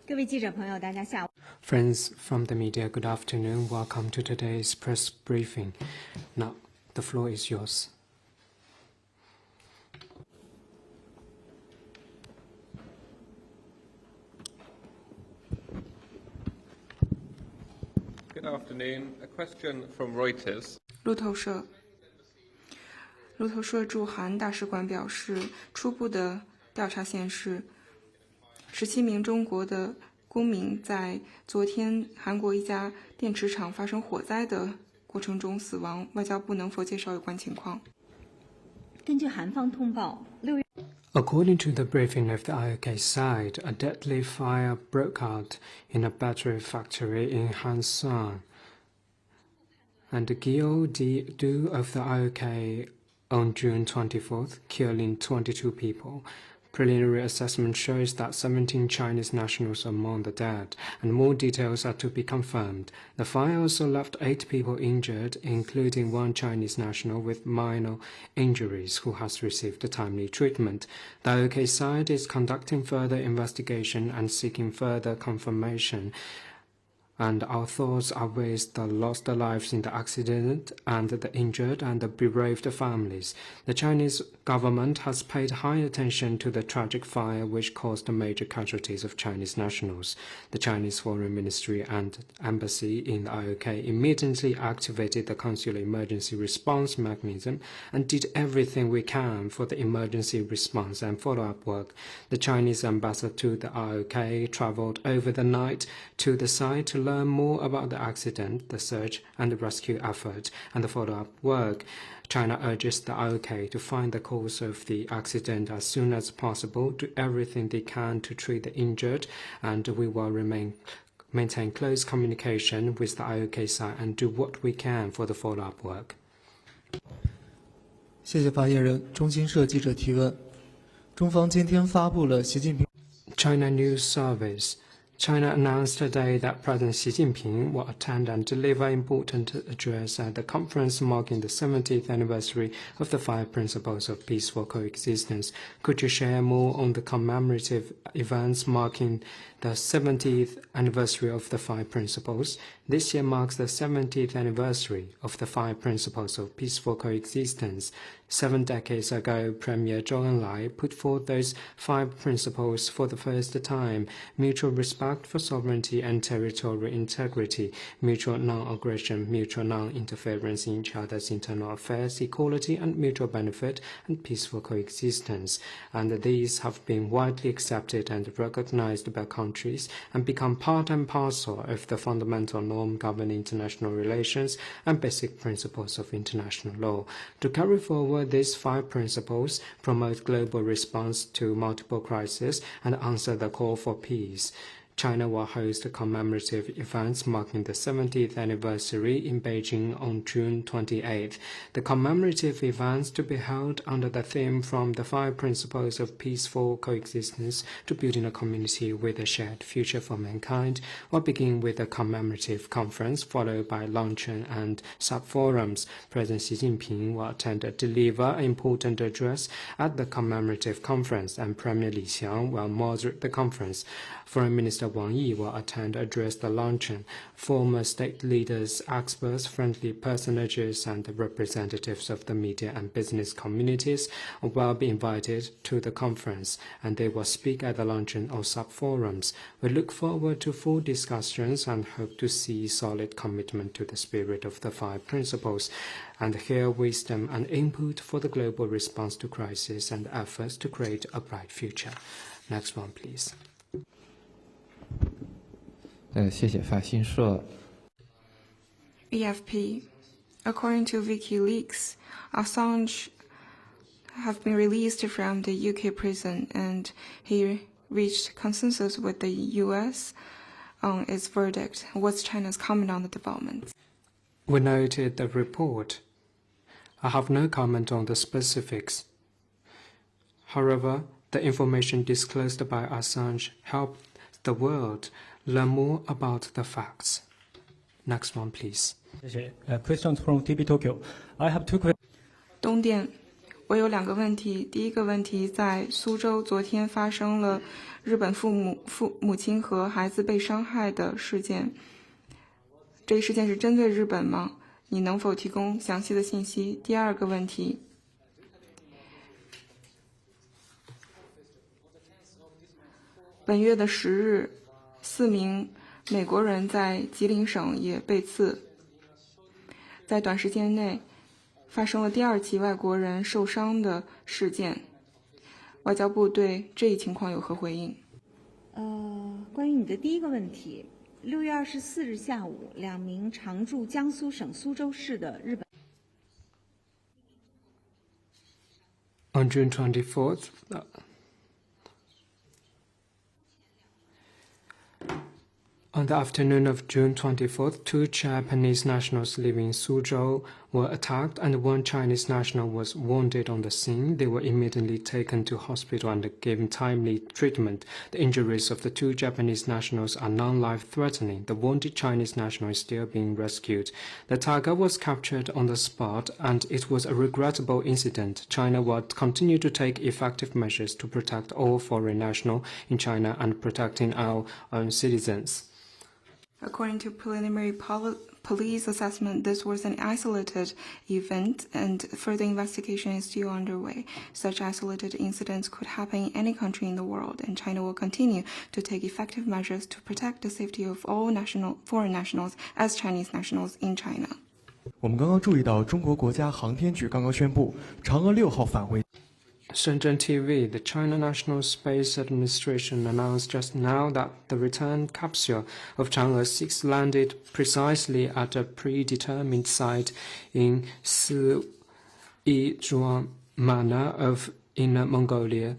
各位记者朋友，大家下午。 Friends from the media, good afternoon. Welcome to today's press briefing. Now, the floor is yours. Good afternoon. A question from Reuters. 路透社驻韩大使馆表示，初步的调查显示，17名中国的公民在昨天韩国一家电池厂发生火灾的过程中死亡。外交部能否介绍有关情况？根据韩方通报，6月。 According to the briefing of the IOK side, a deadly fire broke out in a battery factory in Hansan, and Gyo Do of the IOK on June 24th, killing 22 people. Preliminary assessment shows that 17 Chinese nationals are among the dead, and more details are to be confirmed. The fire also left 8 people injured, including 1 Chinese national with minor injuries who has received timely treatment. The IOK side is conducting further investigation and seeking further confirmation. And our thoughts are with the lost lives in the accident and the injured and the bereaved families. The Chinese government has paid high attention to the tragic fire which caused major casualties of Chinese nationals. The Chinese Foreign Ministry and Embassy in the IOK immediately activated the consular emergency response mechanism and did everything we can for the emergency response and follow-up work. The Chinese ambassador to the IOK traveled over the night to the site to learn more about the accident, the search and the rescue effort, and the follow-up work. China urges the IOK to find the cause of the accident as soon as possible, do everything they can to treat the injured, and we will maintain close communication with the IOK side and do what we can for the follow-up work. 谢谢发言人。中新社记者提问：中方今天发布了习近平。China News Service. China announced today that President Xi Jinping will attend and deliver important address at the conference marking the 70th anniversary of the 5 Principles of Peaceful Coexistence. Could you share more on the commemorative events marking the 70th anniversary of the 5 Principles? This year marks the 70th anniversary of the 5 Principles of Peaceful Coexistence. 7 decades ago, Premier Zhou Enlai put forth those 5 principles for the first time: mutual respect for sovereignty and territorial integrity, mutual non-aggression, mutual non-interference in each other's internal affairs, equality and mutual benefit, and peaceful coexistence. And these have been widely accepted and recognized by countries and become part and parcel of the fundamental norm governing international relations and basic principles of international law. To carry forward these 5 principles, promote global response to multiple crises, and answer the call for peace, China will host commemorative events marking the 70th anniversary in Beijing on June 28th. The commemorative events to be held under the theme From the 5 Principles of Peaceful Coexistence to Building a Community with a Shared Future for Mankind will begin with a commemorative conference followed by luncheon and sub-forums. President Xi Jinping will attend and deliver an important address at the commemorative conference, and Premier Li Qiang will moderate the conference. Foreign Minister Wang Yi will attend and address the luncheon. Former state leaders, experts, friendly personages, and representatives of the media and business communities will be invited to the conference, and they will speak at the luncheon or sub-forums. We look forward to full discussions and hope to see solid commitment to the spirit of the 5 principles, and hear wisdom and input for the global response to crisis and efforts to create a bright future. Next one, please. 谢谢法新社。AFP. According to WikiLeaks, Assange have been released from the UK prison, and he reached consensus with the US on its verdict. What's China's comment on the developments? We noted the report. I have no comment on the specifics. However, the information disclosed by Assange helped the world learn more about the facts. Next one, please. Questions from TV Tokyo. I have 2 questions. 东电我有2个问题。第一个问题，在苏州昨天发生了日本母亲和孩子被伤害的事件，这一事件是针对日本吗？你能否提供详细的信息？第二个问题，本月的10日，4名美国人在吉林省也被刺，在短时间内发生了第2起外国人受伤的事件，外交部对这一情况有何回应？关于你的第一个问题，6月24日下午，2名常驻江苏省苏州市的日本。On June 24th, on the afternoon of June 24th, 2 Japanese nationals living in Suzhou were attacked and 1 Chinese national was wounded on the scene. They were immediately taken to hospital and given timely treatment. The injuries of the 2 Japanese nationals are non-life-threatening. The wounded Chinese national is still being rescued. The tiger was captured on the spot and it was a regrettable incident. China will continue to take effective measures to protect all foreign nationals in China and protecting our own citizens. According to preliminary police assessment, this was an isolated event and further investigation is still underway. Such isolated incidents could happen in any country in the world, and China will continue to take effective measures to protect the safety of all foreign nationals as Chinese nationals in China. 我们刚刚注意到，中国国家航天局刚刚宣布，嫦娥6号返回。Shenzhen TV, the China National Space Administration announced just now that the return capsule of Chang'e 6 landed precisely at a predetermined site in Sizhuang Manor of Inner Mongolia,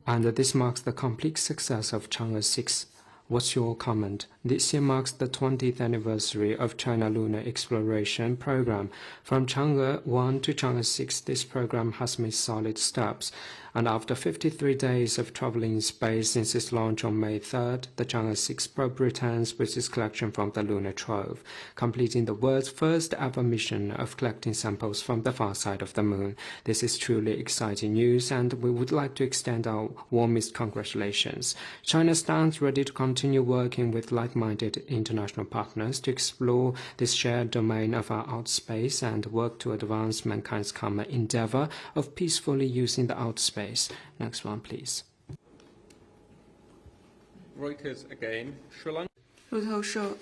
and this marks the complete success of Chang'e 6. What's your comment? This year marks the 20th anniversary of China Lunar Exploration Program. From Chang'e 1 to Chang'e 6, this program has made solid steps. And after 53 days of traveling in space since its launch on May 3rd, the Chang'e 6 probe returns with its collection from the lunar trove, completing the world's first ever mission of collecting samples from the far side of the moon. This is truly exciting news, and we would like to extend our warmest congratulations. China stands ready to continue working with like-minded international partners to explore this shared domain of our outspace and work to advance mankind's common endeavor of peacefully using the outspace. Next one, please. Reuters again. Sri Lanka. 路透社，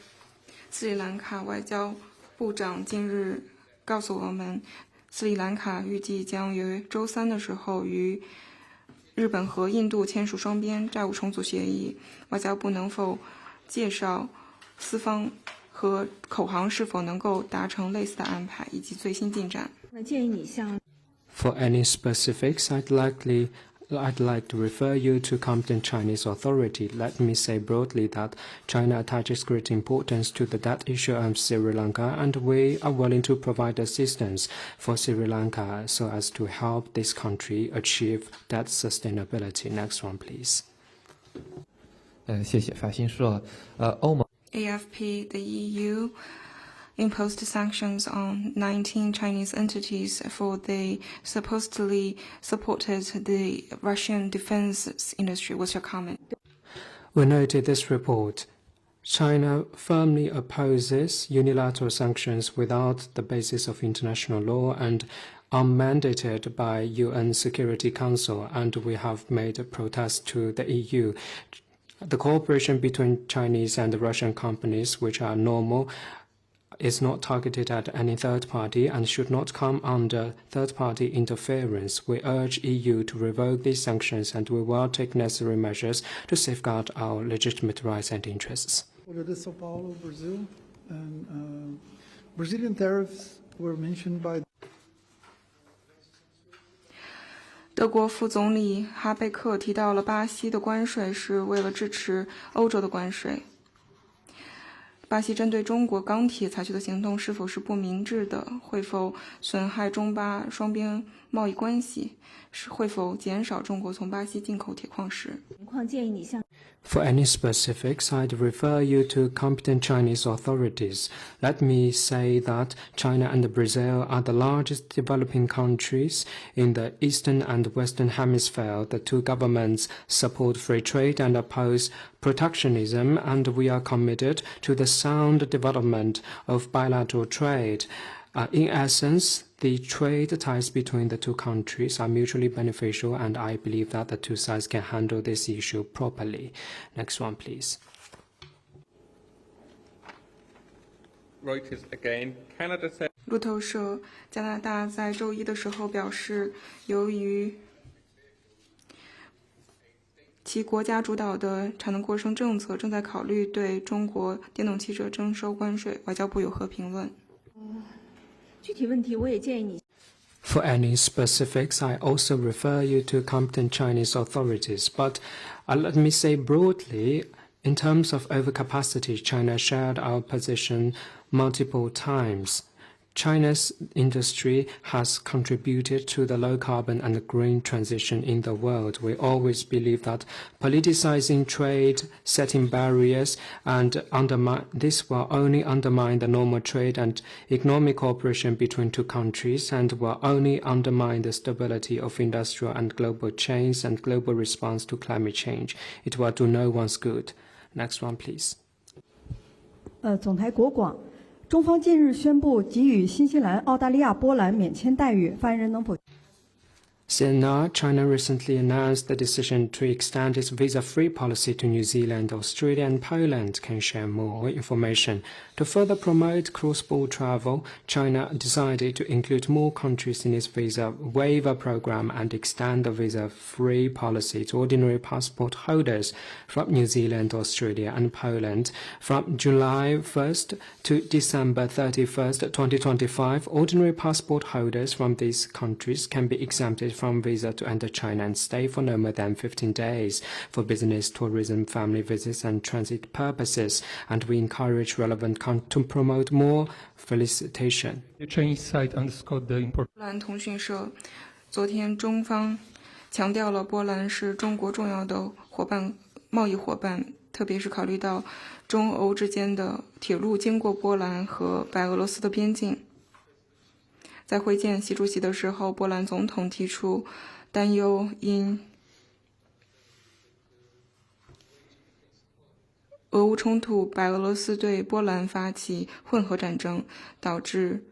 斯里兰卡外交部长近日告诉我们，斯里兰卡预计将于周3的时候与日本和印度签署双边债务重组协议。外交部能否介绍四方和口航是否能够达成类似的安排以及最新进展？那建议你向 For any specifics, I'd like to refer you to competent Chinese authority. Let me say broadly that China attaches great importance to the debt issue of Sri Lanka, and we are willing to provide assistance for Sri Lanka so as to help this country achieve debt sustainability. Next one, please. 谢谢法新社。欧盟 AFP, the EU imposed sanctions on 19 Chinese entities for they supposedly supported the Russian defense industry. What's your comment? We noted this report. China firmly opposes unilateral sanctions without the basis of international law and unmandated by UN Security Council, and we have made a protest to the EU. The cooperation between Chinese and Russian companies, which are normal, is not targeted at any third party and should not come under third-party interference. We urge EU to revoke these sanctions, and we will take necessary measures to safeguard our legitimate rights and interests. De Sao Paulo, Brazil, and Brazilian tariffs were mentioned by. 德国副总理哈贝克提到了巴西的关税是为了支持欧洲的关税。巴西针对中国钢铁采取的行动是否是不明智的？会否损害中巴双边贸易关系，会否减少中国从巴西进口铁矿石？情况建议你向 For any specifics, I'd refer you to competent Chinese authorities. Let me say that China and Brazil are the largest developing countries in the Eastern and Western Hemisphere. The two governments support free trade and oppose protectionism, and we are committed to the sound development of bilateral trade. In essence, the trade ties between the two countries are mutually beneficial, and I believe that the two sides can handle this issue properly. Next one, please. Reuters again. Canada said 路透社加拿大在周一的时候表示，由于其国家主导的产能过剩政策正在考虑对中国电动汽车征收关税。外交部有何评论？具体问题，我也建议你 For any specifics, I also refer you to competent Chinese authorities. But let me say broadly, in terms of overcapacity, China shared our position multiple times. China's industry has contributed to the low carbon and green transition in the world. We always believe that politicizing trade, setting barriers, and this will only undermine the normal trade and economic cooperation between two countries, and will only undermine the stability of industrial and global chains and global response to climate change. It will do no one's good. Next one, please. 总台国广。中方近日宣布给予新西兰、澳大利亚、波兰免签待遇，发言人能否？ CNR, China recently announced the decision to extend its visa-free policy to New Zealand, Australia, and Poland. Can share more information. To further promote cross-border travel, China decided to include more countries in its visa waiver program and extend the visa-free policy to ordinary passport holders from New Zealand, Australia, and Poland. From July 1st to December 31st, 2025, ordinary passport holders from these countries can be exempted from visa to enter China and stay for no more than 15 days for business, tourism, family visits, and transit purposes. And we encourage relevant countries to promote more felicitation. The Chinese side underscored the importance. 波兰通讯社昨天中方强调了波兰是中国重要的贸易伙伴，特别是考虑到中欧之间的铁路经过波兰和白俄罗斯的边境。在会见习主席的时候，波兰总统提出担忧，因俄乌冲突，白俄罗斯对波兰发起混合战争，导致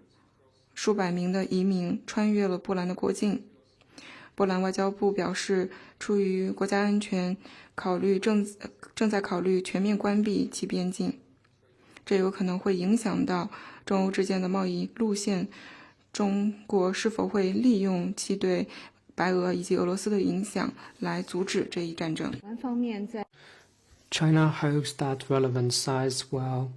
数百名的移民穿越了波兰的国境。波兰外交部表示，出于国家安全考虑，正在考虑全面关闭其边境，这有可能会影响到中欧之间的贸易路线。中国是否会利用其对白俄以及俄罗斯的影响来阻止这一战争？ China hopes that relevant sides will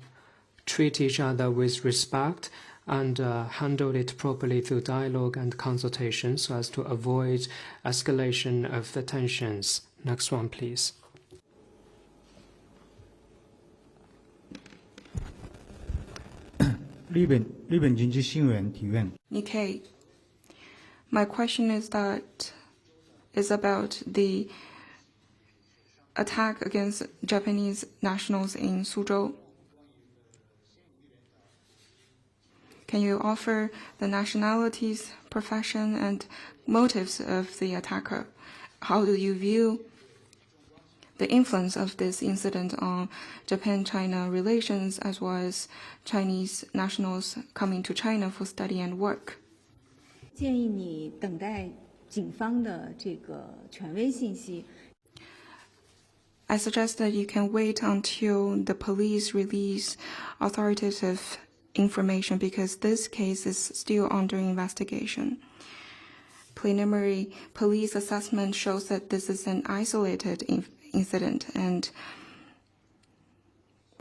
treat each other with respect and handle it properly through dialogue and consultation so as to avoid escalation of the tensions. Next one, please. 日本经济新闻提问。Nikkei. My question is about the attack against Japanese nationals in Suzhou. Can you offer the nationalities, profession, and motives of the attacker? How do you view the influence of this incident on Japan-China relations, as well as Chinese nationals coming to China for study and work? 建议你等待警方的这个权威信息。 I suggest that you can wait until the police release authoritative information, because this case is still under investigation. Preliminary police assessment shows that this is an isolated incident, and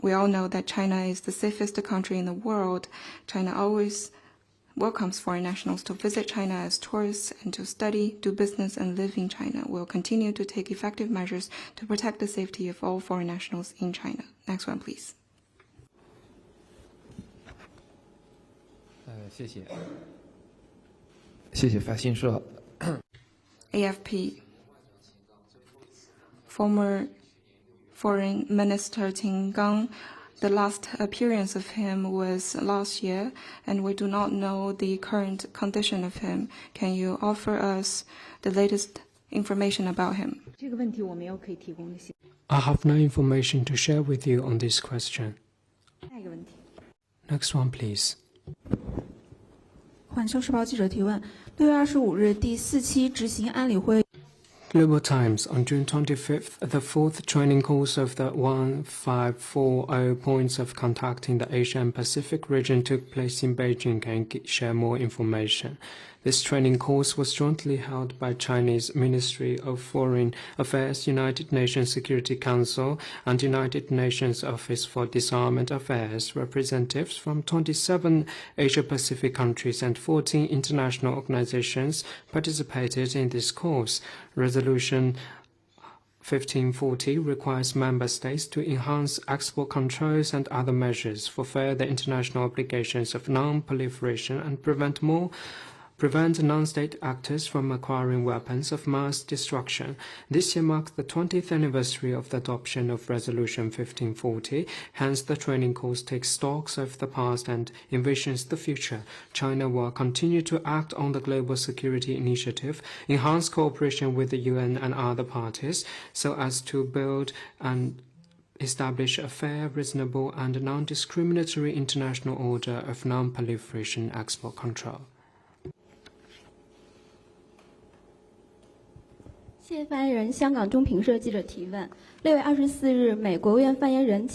we all know that China is the safest country in the world. China always welcomes foreign nationals to visit China as tourists and to study, do business, and live in China. We'll continue to take effective measures to protect the safety of all foreign nationals in China. Next one, please. 谢谢谢谢发新社。AFP. Former Foreign Minister Qin Gang, the last appearance of him was last year, and we do not know the current condition of him. Can you offer us the latest information about him? 这个问题我没有可以提供的信息。 I have no information to share with you on this question. 下一个问题。 Next one, please. 环球时报记者提问：6月25日第4期执行安理会。 Global Times, on June 25th, the fourth training course of the 1540 points of contact in the Asia and Pacific region took place in Beijing. Can you share more information? This training course was jointly held by Chinese Ministry of Foreign Affairs, United Nations Security Council, and United Nations Office for Disarmament Affairs. Representatives from 27 Asia-Pacific countries and 14 international organizations participated in this course. Resolution 1540 requires member states to enhance export controls and other measures, fulfill the international obligations of non-proliferation, and prevent non-state actors from acquiring weapons of mass destruction. This year marks the 20th anniversary of the adoption of Resolution 1540. Hence, the training course takes stock of the past and envisions the future. China will continue to act on the Global Security Initiative, enhance cooperation with the UN and other parties, so as to build and establish a fair, reasonable, and non-discriminatory international order of non-proliferation export control. 谢谢发言人。香港中评社记者提问：6月24日，美国务院发言人。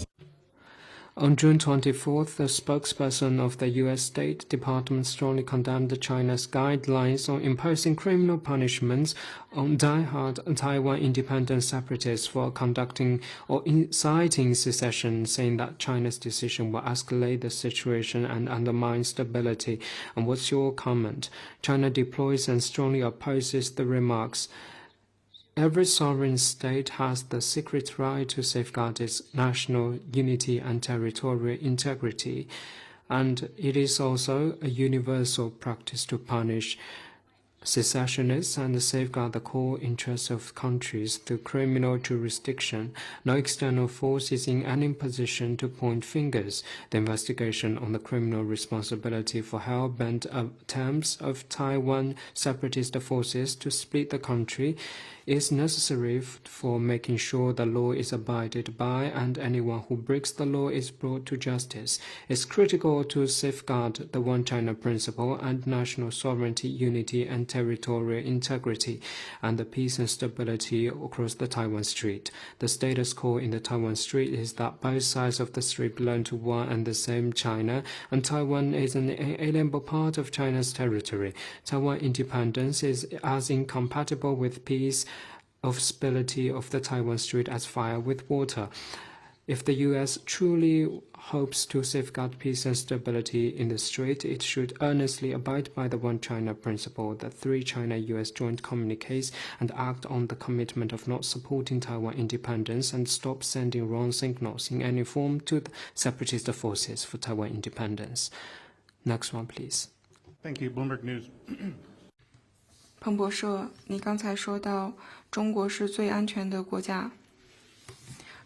On June 24th, the spokesperson of the U.S. State Department strongly condemned China's guidelines on imposing criminal punishments on die-hard Taiwan independent separatists for conducting or inciting secession, saying that China's decision will escalate the situation and undermine stability. And what's your comment? China deploys and strongly opposes the remarks. Every sovereign state has the secret right to safeguard its national unity and territorial integrity, and it is also a universal practice to punish secessionists and safeguard the core interests of countries through criminal jurisdiction. No external force is in any position to point fingers. The investigation on the criminal responsibility for hell-bent attempts of Taiwan separatist forces to split the country is necessary for making sure the law is abided by and anyone who breaks the law is brought to justice. It's critical to safeguard the One China principle and national sovereignty, unity, and territorial integrity, and the peace and stability across the Taiwan Strait. The status quo in the Taiwan Strait is that both sides of the strait belong to one and the same China, and Taiwan is an inalienable part of China's territory. Taiwan independence is as incompatible with peace of stability of the Taiwan Strait as fire with water. If the U.S. truly hopes to safeguard peace and stability in the Strait, it should earnestly abide by the One China principle, the 3 China-U.S. joint communiques, and act on the commitment of not supporting Taiwan independence and stop sending wrong signals in any form to the separatist forces for Taiwan independence. Next one, please. Thank you. Bloomberg News. 彭博社，你刚才说到中国是最安全的国家，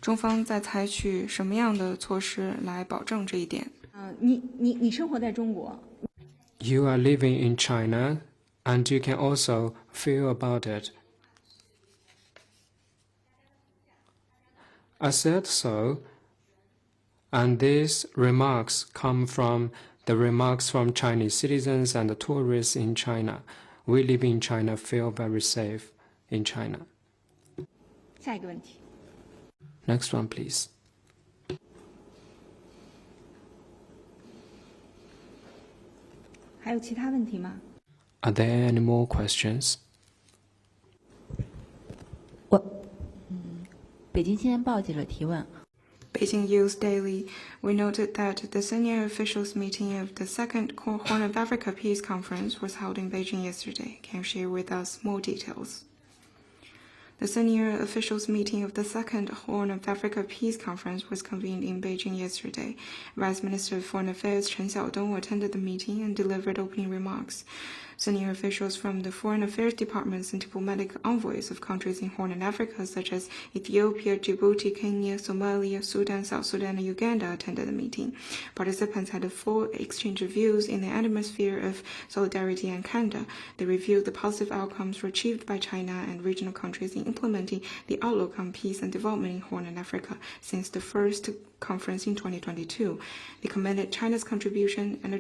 中方在采取什么样的措施来保证这一点？你生活在中国。You are living in China, and you can also feel about it. I said so, and these remarks come from the remarks from Chinese citizens and the tourists in China. We live in China, feel very safe in China. 下一个问题。 Next one, please. 还有其他问题吗？ Are there any more questions? 北京新闻报记者提问。 Beijing News Daily, we noted that the senior officials meeting of the Second Horn of Africa Peace Conference was held in Beijing yesterday. Can you share with us more details? The senior officials meeting of the Second Horn of Africa Peace Conference was convened in Beijing yesterday. Vice Minister of Foreign Affairs Chen Xiaodong attended the meeting and delivered opening remarks. Senior officials from the foreign affairs departments and diplomatic envoys of countries in Horn of Africa such as Ethiopia, Djibouti, Kenya, Somalia, Sudan, South Sudan, and Uganda attended the meeting. Participants had a full exchange of views in the atmosphere of solidarity and candor. They reviewed the positive outcomes achieved by China and regional countries in implementing the outlook on peace and development in Horn of Africa since the first conference in 2022. They commended China's contribution and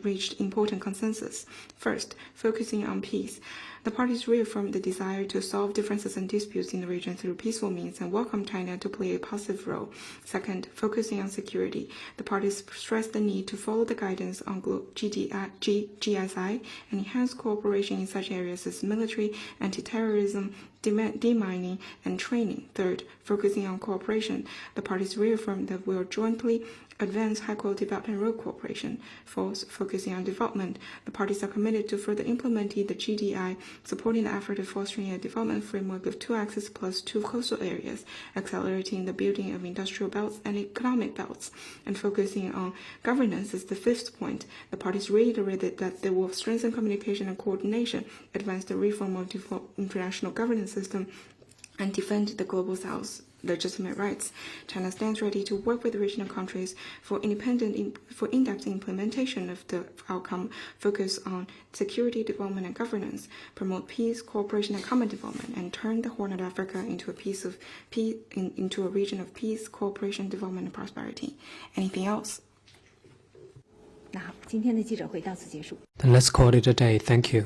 reached important consensus. First, focusing on peace. The parties reaffirmed the desire to solve differences and disputes in the region through peaceful means and welcomed China to play a positive role. Second, focusing on security. The parties stressed the need to follow the guidance on GSI and enhance cooperation in such areas as military, anti-terrorism, demining, and training. Third, focusing on cooperation. The parties reaffirmed that we will jointly advance high-quality Belt and Road cooperation. Fourth, focusing on development. The parties are committed to further implementing the GDI, supporting the effort of fostering a development framework of 2 axes plus 2 coastal areas, accelerating the building of industrial belts and economic belts, and focusing on governance is the fifth point. The parties reiterated that they will strengthen communication and coordination, advance the reform of the international governance system, and defend the Global South's legitimate rights. China stands ready to work with regional countries for in-depth implementation of the outcome, focus on security, development, and governance, promote peace, cooperation, and common development, and turn the Horn of Africa into a region of peace, cooperation, development, and prosperity. Anything else? 那好，今天的记者会到此结束。 Then let's call it a day. Thank you.